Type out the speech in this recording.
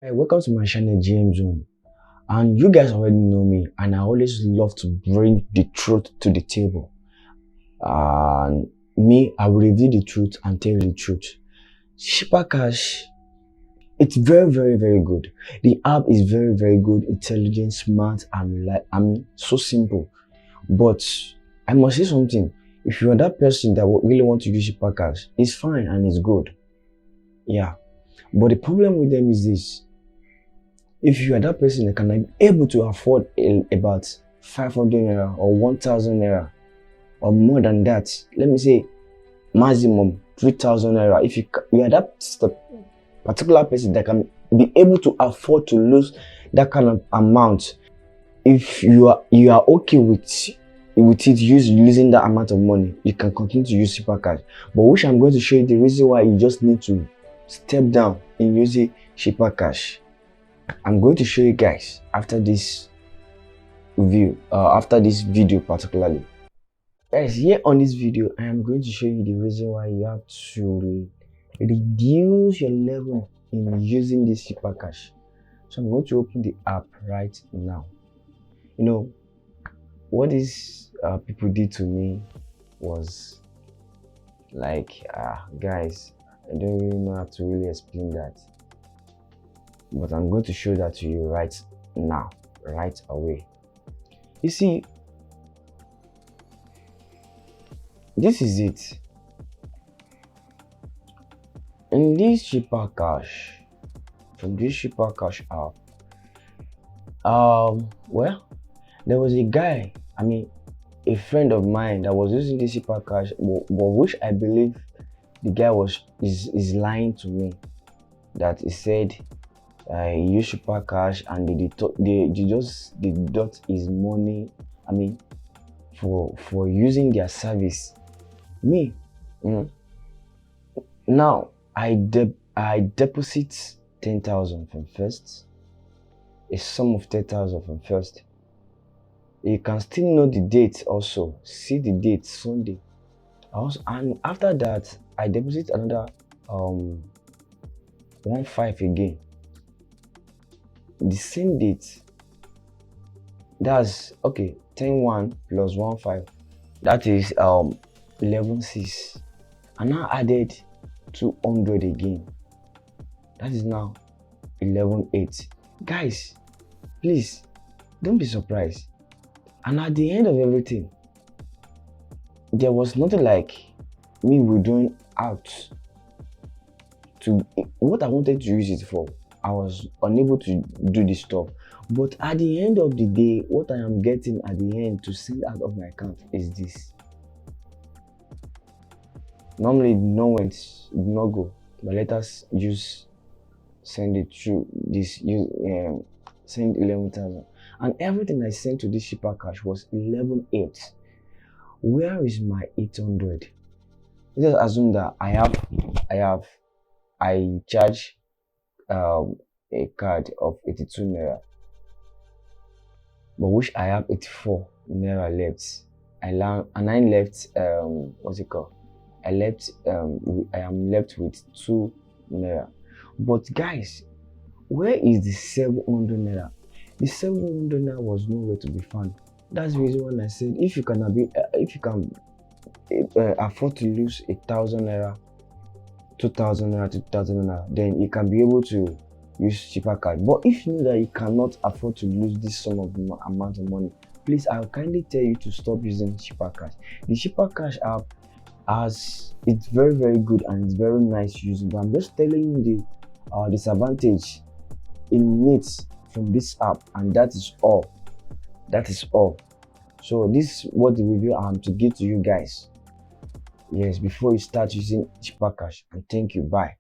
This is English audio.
Hey, welcome to my channel GMZone. And you guys already know me, and I always love to bring the truth to the table. And I will reveal the truth and tell you the truth. Shipper Cash, it's very good. The app is very good, intelligent, smart, and so simple. But I must say something. If you are that person that really want to use Shipper Cash, it's fine and it's good. Yeah. But the problem with them is this. If you are that person that can be able to afford about 500 naira or 1000 naira or more than that, let me say maximum 3000 naira, if you are that particular person that can be able to afford to lose that kind of amount, if you are okay with it losing that amount of money, you can continue to use Super Cash. But which I'm going to show you the reason why you just need to step down in using Super Cash. I'm going to show you guys after this after this video particularly. Guys, here on this video, I am going to show you the reason why you have to reduce your level in using this Super Cash. So I'm going to open the app right now. You know, what these people did to me was like, guys, I don't really know how to really explain that. But I'm going to show that to you right now, right away. You see, this is it. In this Shipper Cash, from this Shipper Cash app, well, there was a guy, a friend of mine that was using this Shipper Cash, but which I believe the guy is lying to me. That he said he used Shipper Cash and they just deduct his money. For using their service. Now I deposit 10,000 from first, a sum of 10,000 from first. You can still know the date also. See the date, Sunday. And after that, I deposit another 1.5 again. The same date. That's okay. 10.1 plus 1.5. That is 11.6. And now added 200 again. That is now 11.8. Guys, please don't be surprised. And at the end of everything, there was nothing like me withdrawing out to what I wanted to use it for. I was unable to do this stuff. But at the end of the day, what I am getting at the end to send out of my account is this. Normally, it did not go, but let us send it through this. Send 11,000, and everything I sent to this Shipper Cash was 11.8. Where is my 800? Let's assume that I charge a card of 82 naira, but which I have 84 naira left. I left what's it called? I am left with 2 naira. But guys, where is the 700 naira? The 700 naira was nowhere to be found. That's the reason why I said if you can afford to lose 1,000 naira, 2,000 naira, 2,000 naira, then you can be able to use Shipper Cash. But if you know that you cannot afford to lose this sum of amount of money, please, I'll kindly tell you to stop using Shipper Cash. The Shipper Cash app it's very good and it's very nice using. But I'm just telling you the disadvantage in it from this app, and that is all. So this is what the review I am to give to you guys. Yes, before you start using Shipper Cash. And thank you. Bye.